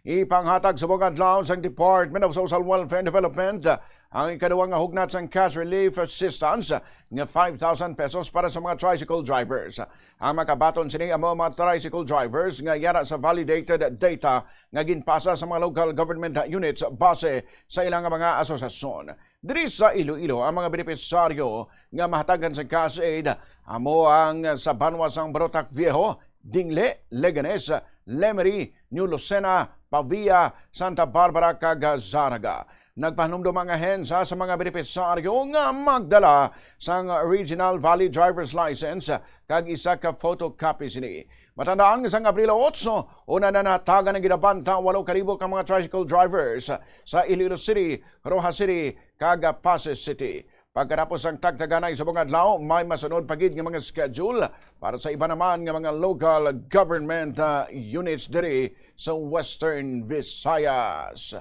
Ipanghatag sa mga adlaw sa Department of Social Welfare and Development ang ikaduwang nga hugnat sang cash relief assistance nga 5,000 pesos para sa mga tricycle drivers. Ang makabaton sini amo mga tricycle drivers nga yara sa validated data nga ginpasa sa mga local government units base sa ilang mga asosasyon. Diri sa Iloilo, ang mga benepisaryo nga mahatagan sa cash aid amo ang sa Banwa sang Barotac Viejo, Dingle, Leganes, Lemery, New Lucena, Pavia, Santa Barbara, kag Zaraga. Nagpahanumdum ang ahensya sa mga benepisaryo nga magdala sang Regional Valley Driver's License kag isa ka photocopy sini. Matandaan sang Abril 8, una na natagan ng ginabanta 8,000 ka mga tricycle drivers sa Iloilo City, Rojas City, kag Pasig City. Pagkatapos ang tagtaganay sa mga adlaw, may masunod pagid ng mga schedule para sa iba naman ng mga local government units diri sa Western Visayas.